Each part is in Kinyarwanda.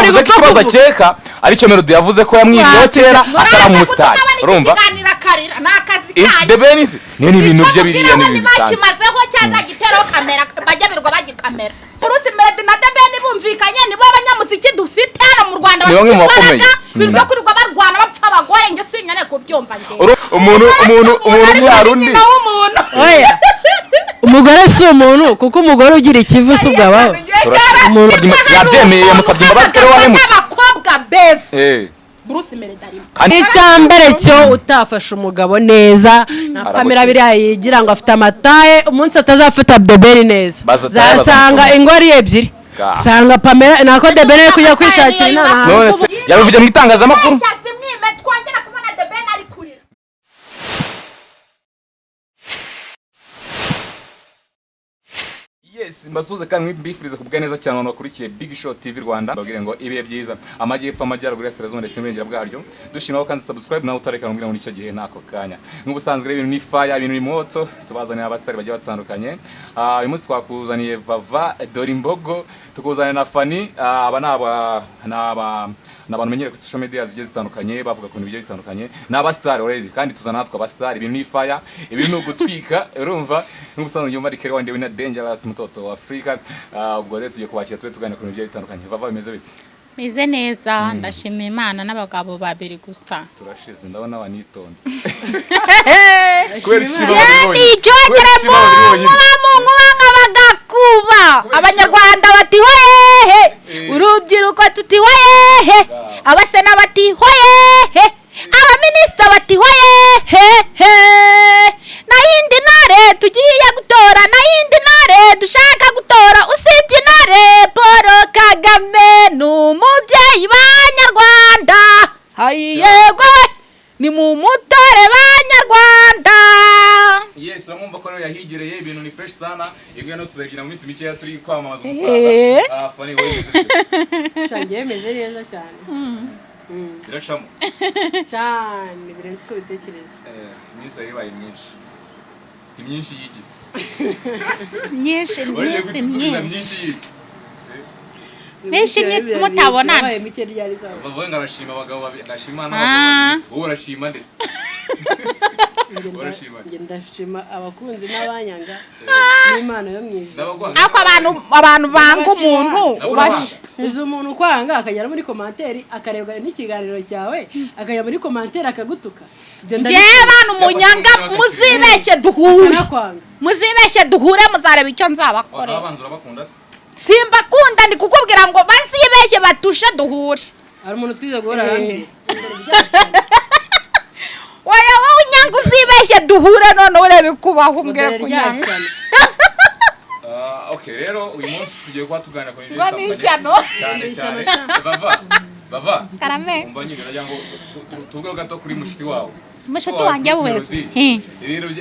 yavuze ko ikibazo akeka aricyo Melody yavuze ko yamwibyo kera ataramusitari urumva The Ben niyo ni ibintu bye biriya n'ibintu bisanzwe kimazeho cyaza gitero kamera bajya birwa bagikamera Bruce Melody na The Ben bumvikanye nibo abanyamuziki dufite hano mu Rwanda bivuga kuri rwa barwana bapfa abagore nge sinyane kubyumva nge umuntu yarundi oya umugore si umuntu kuko umugore ugira ikivuso ubwabaho yabyemeye yamusabye imbabazi ko wahemutse abakobwa bese Bruce Melody arimo icyambere cyo utafasha umugabo neza na kamera biriya yigira ngo afite amataye umunsi atazafata The Ben neza zasanga ingori ebyiri sanga Pamela nako The Ben kujya kwishakira inama none se yabivuze mu itangazamakuru Yes, mbasuze kandi mbifuriza kubwa neza cyane abantu bakurikiye Big Show TV Rwanda babwire ngo ibiye byiza amajyepfo amajyaruguru y'Asirazuba ndetse n'Iburengera bwaryo dushinaho kandi subscribe nawe utareka ngo nicyo gihe nako kanya nk'ubusanzwe ibintu ni fire ibintu ni moto tubazanira abastari bagiye batandukanye uyu munsi twakuzaniye Vava Dorimbogo tukuzanira na Fanny aba n'abantu menyere ku social media zigiye zitandukanye bavuga ku bintu bigiye bitandukanye n'abastari already kandi tuzana natwe abastari ibintu ni fire ibintu gutwika urumva nk'ubusanzwe yumva ari Kerwande wina Dangerous mutoto wa Afrika ubwo rero tugiye kubakira tugane ku bintu bigiye bitandukanye Vava bimeze bite Mize neza ndashima Imana n'abagabo babiri gusa turashize ndabona banitonze abanyarwanda bati hoyehe urubyiruko tuti hoyehe abasena bati hoyehe abaminisita bati hoyehe nayindi ntare tugiye gutora nayindi ntare dushaka gutora usibye ntare Paul Kagame n'umubyeyi b'Abanyarwanda hayego ni mu mutore b'Abanyarwanda. Yes, uramumva ko yahigereye ibintu ni fresh sana ibyo no tuzagira mu minsi mike turi kwamamaza umusaza Fanny wese shangiye meze neza cyane biracamo cyane birenze ko bitekereza minsi yabaye myinshi myinshi y'iki myinshi mutabonana bavuga ngo arashima abagabo ndashima n'abagabo wowe urashima ndetse ndashima abakunzi n'abanyanga n'Imana yo mwijuru ako abantu banga umuntu uzi umuntu kwanga akagera muri commentaire akarebwa n'ikiganiro cyawe akajya muri commentaire akagutuka ngewe abantu munyanga muzibeshye duhure muzareba icyo nzabakorera abanzura bakunda simba kunda ndi kukubwira ngo bazibeshye batushe duhure ari umuntu twize guhora hanze oya wowe unyanga uzibeshye duhure none urebe kubaho umbwira kunyanga okay rero uyu munsi tugiye kwa tuganira ku bintu cyane Bava karame umva nyine ndagira ngo tuvuge gato kuri mushiti wawe mushiti wanjye wese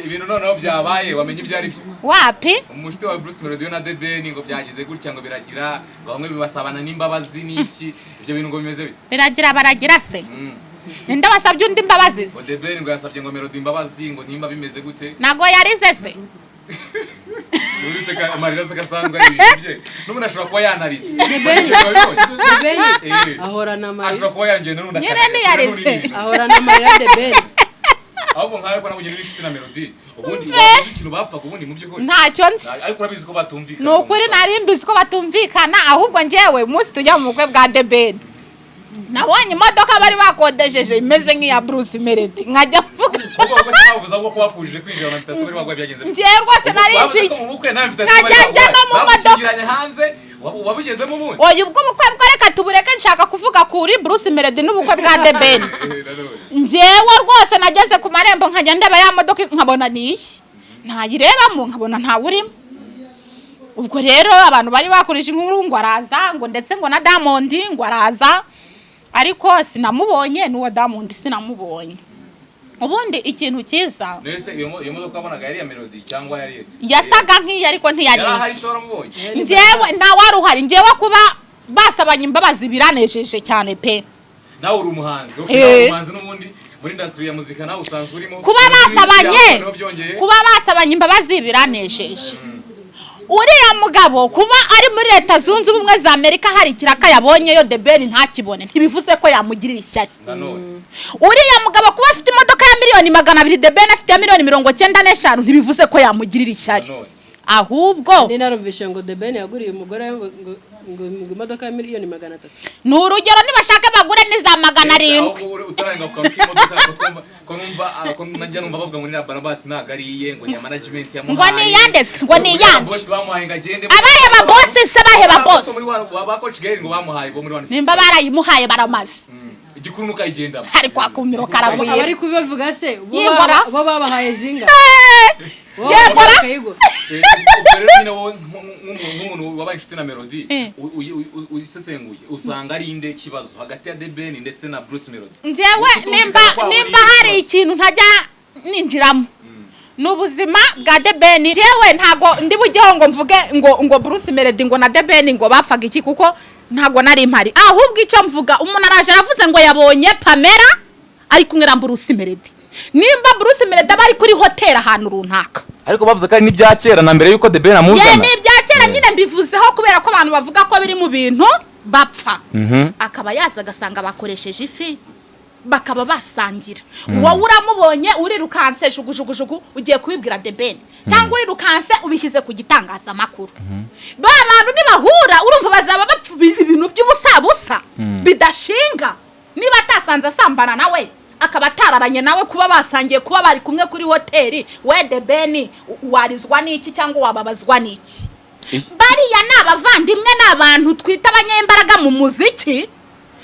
ibintu noneho byabaye wamenye ibyo ari byo wapi umushiti wa Bruce Melody na The Ben ngo byagize gutya ngo biragira bamwe bibasabana n'imbabazi n'iki ibyo bintu ngo bimeze bite baragira se ninde wasabye undi imbabazi ngo The Ben ngo yasabye ngo Melody imbabazi ngo nimba bimeze gute nago yarize se uretse ka amarira se gasangwa ibye n'umuntu ashobora kuba yanarize The Ben ahorana amarira ashobora kuba yangenda n'undi ahorana amarira The Ben ahubwo nkawe ko nabugira n'ishiti na Melody ubundi wavuze ikintu bapfa ubundi mu by'ukuri ntacyo nzi ariko urabizi ko batumvikana n'ukuri nari mbizi ko batumvikana ahubwo njyewe umunsi tujya mu bukwe bwa The Ben nabonye imodoka bari bakodesheje imeze nk'iya Bruce Melody nkajya mvuga kuko bavuze ko bapfuje kwinjira mu invitation bari bagwa byagenze njyewe rwose nari nciye mu bukwe nta invitation bari bagwa hanze wabugezemo ubundi oya ubwo ubukwe bwo reka tubureke nshaka kuvuga kuri Bruce Melody n'ubukwe bwa The Ben njyewe rwose nageze ku marembo nkajya ndeba ya modoka nkabona niyi ntayirebamo nkabona ntawurimo ubwo rero abantu bari bakurije inkuru ngo araza ngo ndetse ngo na Diamond ngo araza ariko sinamubonye n'uwo Diamond sinamubonye ubundi ikintu cyiza nese iyo modoka abonaga yari ya Melody cyangwa yari yasaga nk'iyo ariko ntiyarize njyewe nawe waruhari njyewe kuba basabanye imbabazi biranejeje cyane pe nawe uri umuhanzi umuhanzi n'ubundi muri industry ya muzika nawe usanzwe urimo kuba basabanye imbabazi biranejeje uriya mugabo kuba ari muri Leta Zunze Ubumwe za Amerika hari ikiraka yabonyeyo The Ben ntakibone ntibivuze ko yamugirira ishyari. Uriya mugabo kuba afite imodoka ya miliyoni 200 The Ben afite ya miliyoni 95 ntibivuze ko yamugirira ishyari. Ahubwo ni narumvishe ngo The Ben yaguriye umugore ngo imodoka ya miliyoni 300. ni urugero nibashaka bagure n'iza 700. utaranga kwa imodoka ko najya numva bavuga ngo ni Barabas nagariye ngo ni management ya ngo ni yandese ngo ni yandi boss bamuhaye ngagende abaheba boss se baheba boss ba coach Gary ngo bamuhaye bo muri 1 nimba barayimuhaye baramaze igikuru nukayigendamo hari kwa kumiro karagwira abari kubivuga se bo babahaye zinga yegora nk'umuntu wabaye inshuti na Melody uyisesenguye usanga ari inde kibazo hagati ya The Ben ndetse na Bruce Melody. Njewe nimba hari ikintu ntajya ninjiramo n'ubuzima bwa The Ben njewe ntago ndi bujyeho ngo mvuge ngo Bruce Melody ngo na The Ben ngo bafaga iki kuko ntago nari impari ahubwo icyo mvuga umuntu araje aravuze ngo yabonye Pamela ari kumwe na Bruce Melody nimba Bruce Melody bari kuri hotel ahantu runaka ariko bavuze ko ari n'ibya kera na mbere yuko The Ben amuzana ye n'ibya kera nyine mbivuzeho kubera ko abantu bavuga ko biri mu bintu bapfa akaba yaza gasanga bakoresheje ifi bakaba basangira wowe uramubonye urirukanse jugujugujugu ugiye kubibwira The Ben cyangwa urirukanse ubishyize ku gitangazamakuru ba bantu nibahura urumva bazaba bapfa ibintu by'ubusabusa bidashinga niba atasanze asambana nawe akaba atararanye nawe kuba basangiye kuba bari kumwe kuri hoteli we The Ben warizwa n'iki cyangwa wababazwa n'iki bariya n'abavandimwe n'abantu twita abanyembaraga mu muziki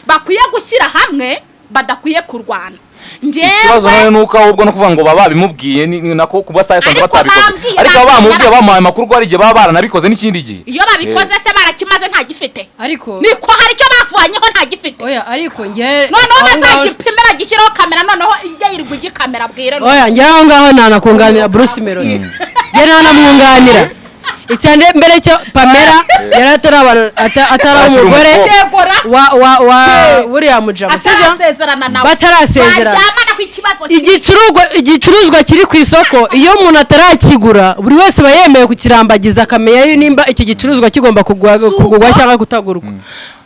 bakwiye gushyira hamwe badakwiye kurwana ikibazo nawe nuko ahubwo no kuvuga ngo baba bimubwiye nako kuba sayasanze batabikoze ariko bamubwiye bamuhaye amakuru ko ari igihe baba baranabikoze n'ikindi gihe iyo babikoze se barakimaze nta gifite ariko niko hari icyo bafuanyeho nta gifite oya ariko nge noneho bazagipime bagishyiraho kamera noneho ijya yirwa igikamera bwire oya nge aho ngaho nanakunganira Bruce Melody nge nanamwunganira icyane mbere cyo Pamela yari atari umugore wa buriya mujama sibyo batarasezerana igicuruzwa kiri ku isoko iyo umuntu atarakigura buri wese bayemeye kukirambagiza akamenya nimba iki gicuruzwa kigomba kugurwa cyangwa kutagurwa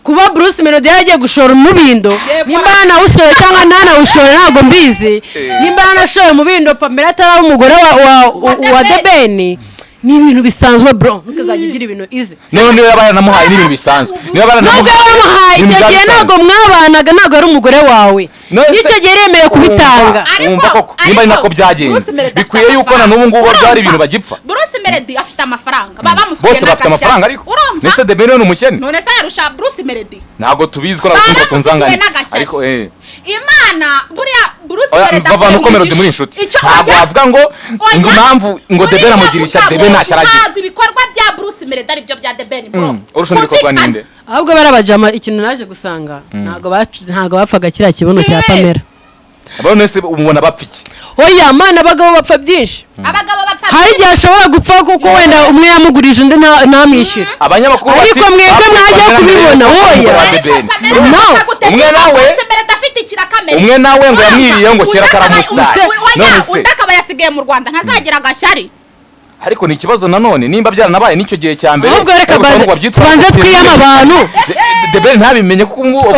kuba Bruce Melody yagiye gushora umubindo nimba yanawushore cyangwa ntanawushore ntabwo mbizi nimba yanashoye umubindo Pamela atari umugore wa The Ben ni ibintu bisanzwe bro ntukazagira ibintu ize niba yaranamuhaye n'ibintu bisanzwe niba yaranamuhaye icyo gihe ntabwo mwabanaga ntabwo ari umugore wawe nicyo gihe yemeye kubitanga umva koko nimba ari nako byagenze bikwiye yuko na n'ubu ngubu byari ibintu bagipfa Bruce Melody afite amafaranga baba bamufite bose bafite amafaranga ariko nese The Ben ni umukene none se yarusha Bruce Melody ntabwo tubizi ko nakunze tunzanganye ariko Imana buriya Bruce Melody bavana uko Melody muri inshuti ntabwo bavuga ngo impamvu ngo The Ben amugirisha The Ben ntasharagiye ntabwo ibikorwa bya Bruce Melody ari byo bya The Ben bro urusha ibikorwa ninde ahubwo barabajama ikintu naje gusanga ntabwo bapfaga kiriya kibuno cya Pamela abone wese umubona bapfiki oya mana abagabo bapfa byinshi abagabo bapfa hari igihe ashobora gupfa kuko wenda umwe yamugurije undi ntamwishyura abanyamakuru ariko mwebwe mwajya kubibona oya umwe nawe ngo yamwiriye ngo kera karamusitari none se undi akaba yasigaye mu Rwanda ntazagira agashyari ariko ni ikibazo nanone nimba byaranabaye n'icyo gihe cya mbere ahubwo reka tubanze twiyama abantu The Ben ntabimenye kuko ubu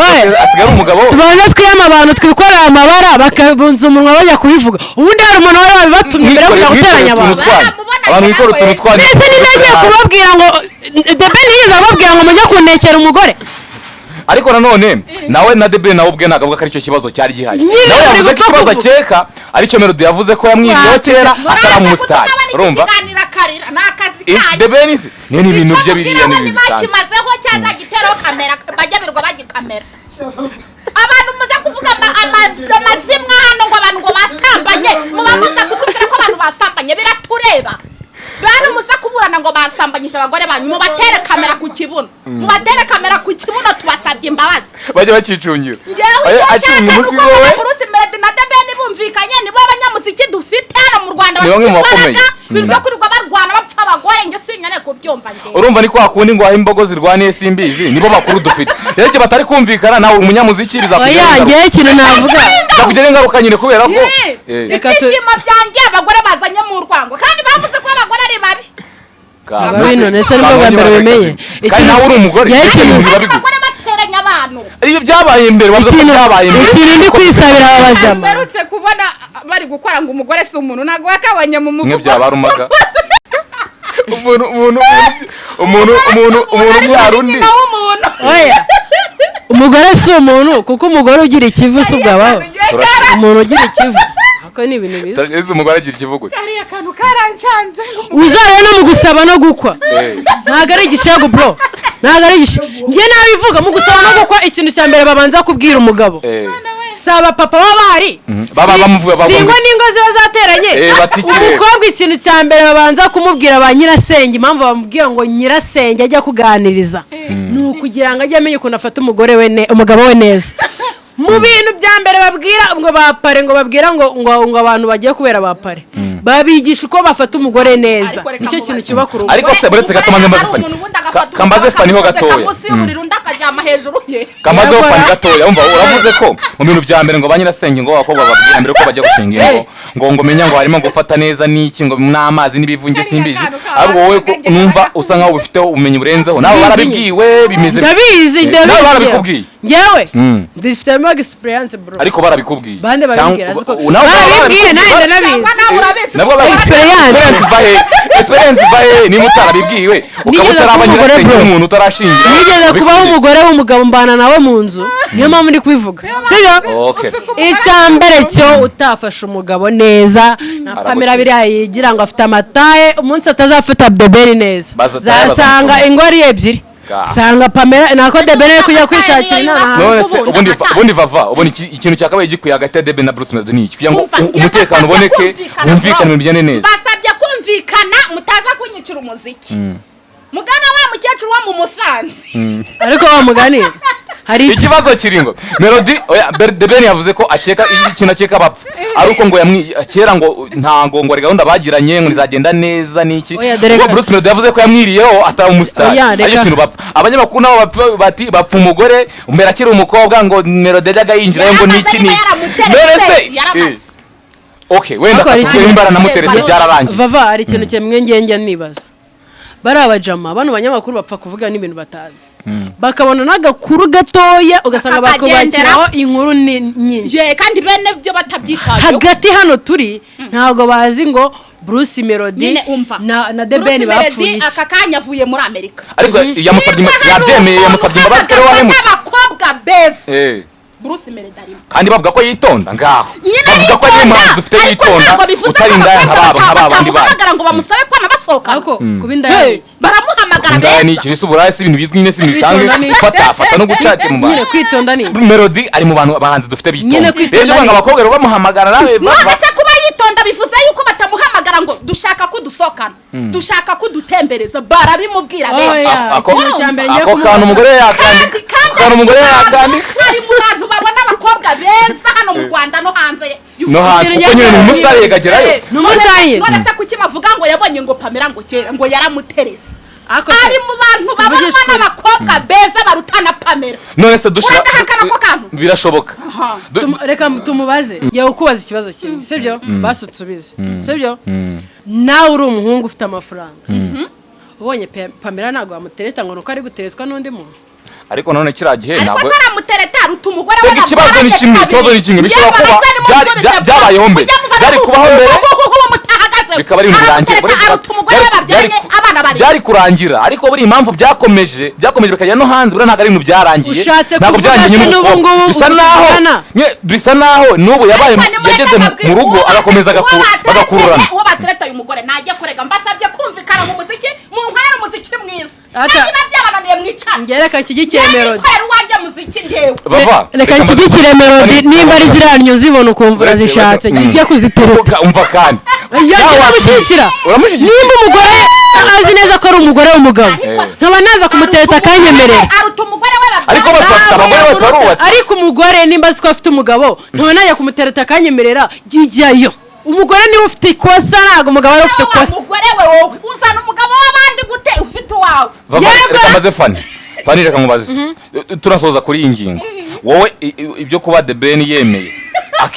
asigaye umugabo tubanze twiyama abantu twikorera amabara bakabunza umunwa bajya kubivuga ubundi hari umuntu wari wabibatumye imbere yo kujya guteranya abantu bikora utuntu twandi mbese nibagiye kubabwira ngo The Ben yiza ababwira ngo mujye kuntekera umugore ariko nanone nawe na The Ben nawe ubwe nagavuga ko aricyo kibazo cyari gihari nawe yavuze ko ikibazo akeka aricyo Melody yavuze ko yamwiriyeho kera ataramusitari urumva The Ben isi niyo ni ibintu bye biriya n'ibintu bisanzwe kimazeho cyaza gitero kamera bajya birwa bagikamera abantu muze kuvuga amazimwa hano ngo abantu ngo basambanye muba muze kutubwira ko abantu basambanye biratureba bari muze kuburana ngo basambanyije abagore banyu mubatere kamera ku kibuno mubatere kamera ku kibuno tubasabye imbabazi bajye bakicungira acunga umusigo we Bruce Melody na The Ben bumvikanye nibo abanyamuziki dufite hano mu Rwanda bakomeye bivuga kuri rwa barwana bapfa abagore nge sinyane kubyumva nge urumva ni kwa kundi ngo aho imbogo zirwaniye simbizi nibo bakuru dufite rege batari kumvikana nawe umunyamuziki oya nge ikintu navuga kugira ingaruka nyine kubera ko ibyishimo byanjye abagore bazanye mu Rwango kandi bavuze ko abagore ari babi none se nibwo bwa mbere bimenye kandi nawe uri umugore abagore bateranya abantu iyo byabaye imbere wavuze ko byabaye imbere ikintu ndi kwisabira abajama mperutse kubona bari gukora ngo umugore si umuntu ntabwo yakabonye mu mufuko by'abarumaga umuntu byarundi oya umugore si umuntu kuko umugore ugira ikivu si ubwabaho umuntu ugira ikivu ako ni ibintu biza ese umugore agira ikivugo ari akantu karancanze uzabona mu gusaba no gukwa ntago ari igishego bro ntago ari igishego njye nabivuga mu gusaba no gukwa ikintu cya mbere babanza kubwira umugabo saba papa baba bahari singwa n'ingo ziba zateranye umukobwa ikintu cya mbere babanza kumubwira ba nyirasenge impamvu bamubwira ngo nyirasenge ajya kuganiriza ni ukugira ngo ajye amenya ukuntu afata umugabo we neza mu bintu bya mbere babwira ngo bapare ngo babwira ngo abantu bagiye kubera bapare babigisha uko bafata umugore neza nicyo kintu cyubaka urugo ariko se buretse gato kambaze fani ho gatoya kamaze ho fani gatoya umva uravuze ko mu bintu bya mbere ngo banyirasenge ngo abakobwa babwira mbere ko bajya gushinga ngo menya ngo harimo gufata neza n'iki ngo n'amazi n'ibivunge simbizi ahubwo wowe numva usa nkaho ufite ubumenyi burenzeho nawe barabibwiwe bimeze ndabizi nawe barabikubwiye yewe bifitemo experience bro ariko barabikubwiye bande babibwira barabibwiye nawe ndabizi experience bahe ni mutarabibwiwe ukaba utarabanyirasenge umuntu utarashingira nigeze kubaho umugore w'umugabo mbana nawe mu nzu niyo mpamvu ndi kubivuga sibyo icya mbere cyo utafashe umugabo neza na Pamela biriya yigira ngo afite amataye umunsi atazafata Debeli neza zasanga ingori ebyiri sanga Pamela nako Debeli kujya kwishakira inama none se ubundi vava ubona ikintu cyakabaye gikuye hagati ya Debeli na Bruce Melody niki kugira ngo umutekano uboneke wumvikane mu bijyane neza basabye kumvikana mutaza kunyicira umuziki mugana wa mukecuru wa mu Musanze ariko wa muganira hari ikibazo kiringo Melody oya Debeli yavuze ko akeka ikintu akeka bapfa ariko ngo kera ngo ntango ngo gahunda bagiranye ngo nizagenda neza niki Bruce Melody yavuze ko yamwiriyeho atari umustar ayo kintu bapfa abanyamakuru nabo bapfa umugore umbera akiri umukobwa ngo Melody yajyaga yinjirayo ngo niki none se okay wenda imbara namutereze byararangiye vava hari ikintu kimwe ngenge nibaza bari abajama abantu banyamakuru bapfa kuvuga n'ibintu batazi bakabona n'agakuru gatoya ugasanga bakubakiraho inkuru nyinshi kandi bene byo batabyitaho hagati hano turi ntago bazi ngo Bruce Melody na Debeli bapfuye aka kanya avuye muri Amerika ariko yamusabye yabyemeye yamusabye imbabazi kare wahemutse abakobwa bese Bruce Melody arimo kandi bavuga ko yitonda ngaho bavuga ko ari impamvu dufite yitonda utarinda nk'abandi bana ngo bamusabe ko nabasohoka ariko kubindaya baramuhamagara beza ni iki subura si ibintu bizwi nyine si bisanzwe fata no gucate mu bana nyine kwitonda ni Melody ari mu bantu bahanzi dufite bitonda rero banga abakobwa rero bamuhamagara nawe base kuba yitonda bivuze yuko batamuhamagara ngo dushaka ko dusokana dushaka ko dutembereza barabimubwira ako kantu umugore yakandika kandi umugore yakandika ari mu bantu babona abakobwa beza hano mu Rwanda no hanze kuko nyine ni umusitari yegagerayo none se kuki bavuga ngo yabonye ngo Pamela ngo kera ngo yaramuterese ari mu bantu babona n'abakobwa beza barutana Pamela none se dushaka birashoboka reka tumubaze ngiye kukubaza ikibazo kimwe sibyo basutsubize sibyo nawe uri umuhungu ufite amafaranga ubonye Pamela ntago amutereta ngo nuko ari guteretswa n'undi muntu ariko none kiragihe ntabwo ariko zaramutereta ruta umugore we ikibazo ni kimwe bishobora kuba byabayeho mbere byari kubaho mbere bikaba ari urangire byari kurangira ariko buri impamvu byakomeje bikajya no hanze bura ntago ari ibintu byarangiye ntabwo byarangiye n'ubu bisa naho n'ubu yabaye yageze mu rugo agakomeza bagakururana uwo batereta uyu mugore najya kurega mbasabye kumvikana mu muziki mu nkwara umuziki mwiza byabananiye mwicana ngereka kigikire Melody reka kigikire Melody nimba ari ziranyo zibona ukumvura zishatse giye kuzitereta umva kandi uramushyigikira nimba umugore azi neza ko ari umugore w'umugabo nkaba naza kumutereta akanyemerera ariko bose bafite abagore bose barubatse ariko umugore nimba azi ko afite umugabo nkaba najya kumutereta akanyemerera jijyayo umugore niwe ufite ikosa ntabwo umugabo ari ufite ikosa umugore we wowe uzana umugabo w'abandi gute ufite uwawe reka maze Fani reka mubaze turasoza kuri iyi ngingo wowe ibyo kuba Debeli yemeye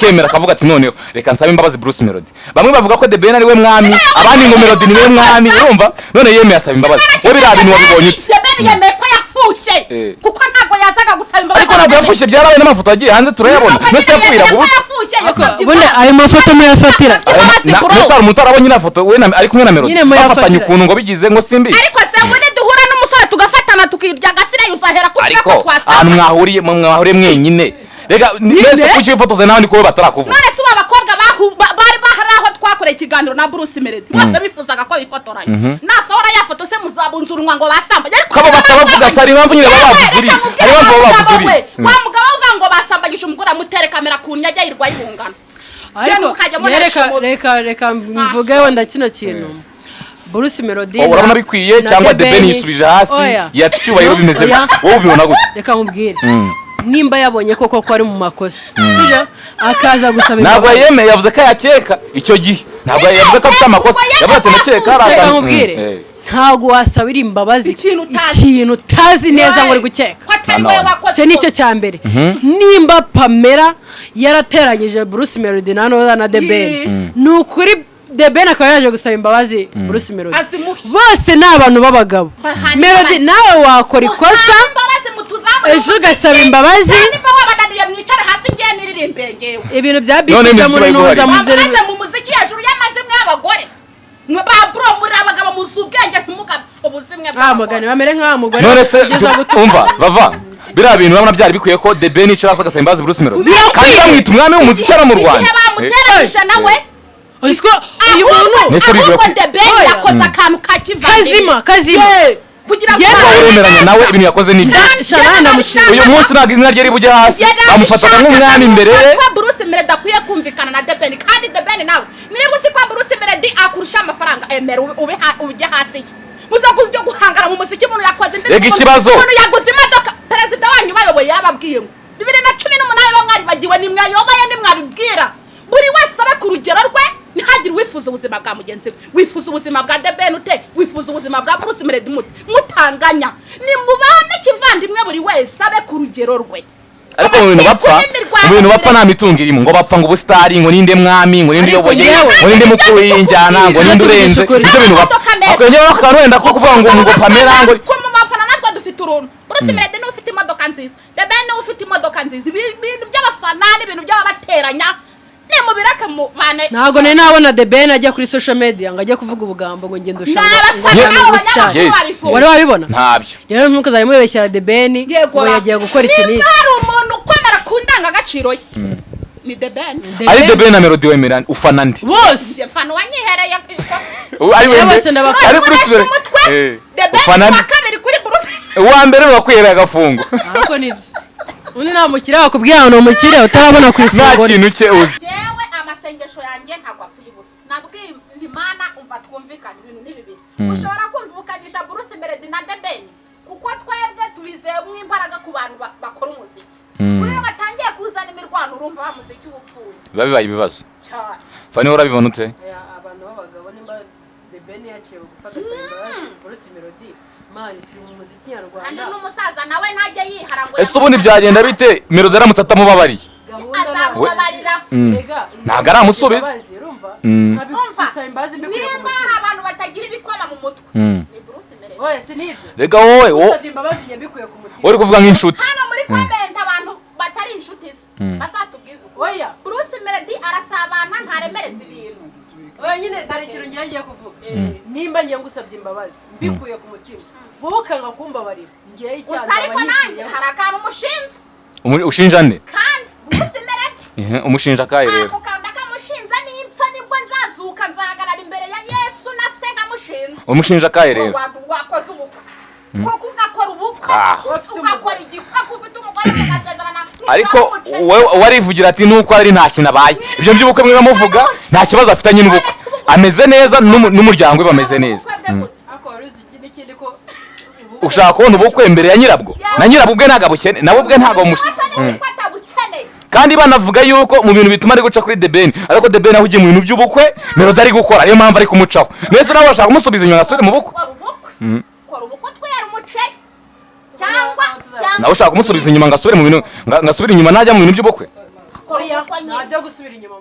akemera akavuga ati noneho reka nsabe imbabazi Bruce Melody. Bamwe bavuga ko The Ben ari we mwami, abandi ngo Melody ni we mwami, urumva? None yemeye asaba imbabazi. Wowe biriya bintu wabibonye ute? The Ben yemeye ko yafushe kuko ntabwo yazaga gusaba imbabazi. Ariko ntabwo yafushe, byarabaye n'amafoto yagiye hanze turayabona. Nese yapfuira gubusa. ubundi ayo mafoto muyafatira Nese ari umuntu arabonye ina foto we ari kumwe na Melody. Bafatanye ukuntu ngo bigize ngo simbi. Ariko se wone duhura n'umusore tugafatana tukirya gasira yuzahera ko twasaba. Ahantu mwahuriye mwenyine. Rega nese kuki ifotoze nawe ndiko batarakuvuga. None se abakobwa bari bahari aho twakoreye ikiganiro na Bruce Melody. Bose bifuzaga ko bifotoranye. Nasohora ya foto se muzabunzurunwa ngo basambanye. Kabo batabavuga sari impamvu nyine babavuziri. Ari impamvu babavuziri. Wa mugabo uva ngo basambagije umugore mutere kamera ku nyajya yirwa yibungana. reka mvuge wenda kino kintu Bruce Melody urabona bikwiye cyangwa The Ben yisubije hasi yacyubahiro bimeze wowe ubibona gute? Reka nkubwire nimba yabonye koko ko ari mu makosa sibyo akaza gusaba ntabwo yemeye yavuze ko yakeka icyo gihe ntabwo yavuze ko afite amakosa yavuze ati nakeka reka nkubwire ntabwo wasabira imbabazi ikintu utazi neza ngo uri gukeka cyo nicyo cya mbere nimba Pamela yarateranyije Bruce Melody na The Ben ni ukuri The Ben akaba yaje gusaba imbabazi Bruce Melody bose ni abantu b'abagabo Melody nawe wakora ikosa ejo ugasaba imbabazi ibintu bya bifuza muri nuza mu muziki hejuru y'amazimwe y'abagore Babro muri abagabo muzubwenge ntumugapfa ubuzimwe bwa mugani bamere nka mugore none se umva bava biriya bintu babona byari bikwiye ko The Ben cyarasa agasaba imbabazi Bruce Melody kandi bamwita umwami w'umuziki ara mu Rwanda bamuteranyije nawe Usko uyu muntu The Ben yakoze akantu kazima kugira ngo yemeranya nawe ibintu yakoze ni uyu munsi ntabwo izina rye ribujye hasi amufataga nk'umwami imbere ko Bruce Melody akwiye kumvikana na The Ben kandi The Ben nawe niba uzi ko Bruce Melody akurusha amafaranga emera ujye hasi muza kubyo guhangara mu muziki umuntu yakoze rega ikibazo umuntu yaguze imodoka perezida wanyu bayoboye yababwiye ngo 2018 bamwari bagiwe nimwayoboye nimwabibwira buri wese abe ku rugero rwe ntihagire wifuza ubuzima bwa mugenzi we wifuza ubuzima bwa The Ben ute wifuza ubuzima bwa Bruce Melody mutanganya ni mubane kivandimwe buri wese abe ku rugero rwe ariko mu bintu bapfa nta mitungo irimo ngo bapfa ngo ubusitari ngo ninde mwami ngo ninde yoboye ngo ninde mukuru w'injyana ngo ninde urenze ibyo bintu bapfa akonyeho akarwenda ko kuvuga ngo Pamela ngo ko mu mafana natwe dufite uruntu Bruce Melody ni ufite imodoka nziza The Ben ni ufite imodoka nziza ibintu by'abafana n'ibintu by'abateranya nimubiraka mu bane ntago ne nabona The Ben ajya kuri social media ngo ajya kuvuga ubugambo ngo ngendo shanga wari wabibona ntabyo rero ntukazaye mubeshyira The Ben ngo yagiye gukora ikintu hari umuntu ukomera kundanga agaciro ye ni The Ben ari The Ben na Melody wemerana ufana ndi bose fana wanyihereye ari wembe ari Bruce The Ben kabiri kuri Bruce uwa mbere wakwihereye agafungo ariko nibyo undi nta mukire wakubwira ngo umukire utarabona ku ifunguro nta kintu cye uzi yewe amasengesho yanjye ntabwo apfuye ubusa nabwiye Imana umva twumvikana ibintu n'ibibiri ushobora kumvukanisha Bruce Melody na The Ben kuko twebwe tubizeye imbaraga ku bantu bakora umuziki uriyo batangiye kuzana imirwano urumva wa muziki ubupfuye bibaye ibibazo fani urabibona ute abantu b'abagabo nimba The Ben yaciye gufata imbabazi Bruce Melody mani turi mu muziki nyarwanda kandi n'umusaza nawe najye yihara ngo ese ubundi byagenda bite Melody aramutse atamubabariye azamubabarira ntabwo aramusubiza nimba hari abantu batagira ibikoma mu mutwe ni Bruce Melody oya si nibyo rega wowe imbabazi nyabikuye ku mutima uri kuvuga nk'inshuti hano muri comment abantu batari inshuti ze bazatubwiza oya Bruce Melody arasabana ntaremereza ibintu oya nyine dari ikintu ngiye kuvuga nimba ngiye ngusabye imbabazi mbikuye ku mutima wowe ukanga kumbabarira ngiye icyaha ariko nanjye hari akantu umushinze ushinja nde kandi Bruce Melody umushinja kaye rero ako kanda kamushinza n'impfa nibwo nzazuka nzahagarara imbere ya Yesu na se nkamushinze umushinja kaye rero wakoze ubukwe kuko ugakora ubukwe ugakora igikwe ufite umugore mugasezerana ariko warivugira ati nuko ari nta kintu abaye ibyo by'ubukwe mwe bamuvuga nta kibazo afitanye n'ubukwe ameze neza n'umuryango we bameze neza ushaka kubona ubukwe imbere ya nyirabwo na nyirabwo ubwe ntabwo abukene nawe ubwe ntabwo kandi banavuga yuko mu bintu bituma ari guca kuri The Ben ariko The Ben ahugiye mu bintu by'ubukwe Melody ari gukora niyo mpamvu ari kumucaho nese nawe bashaka kumusubiza inyuma asubire mu bukwe kora ubukwe twera umuceri cyangwa nawe ushaka kumusubiza inyuma ngasubire mu bintu ngasubire inyuma najya mu bintu by'ubukwe kora ubukwe nyine ntabyo gusubira inyuma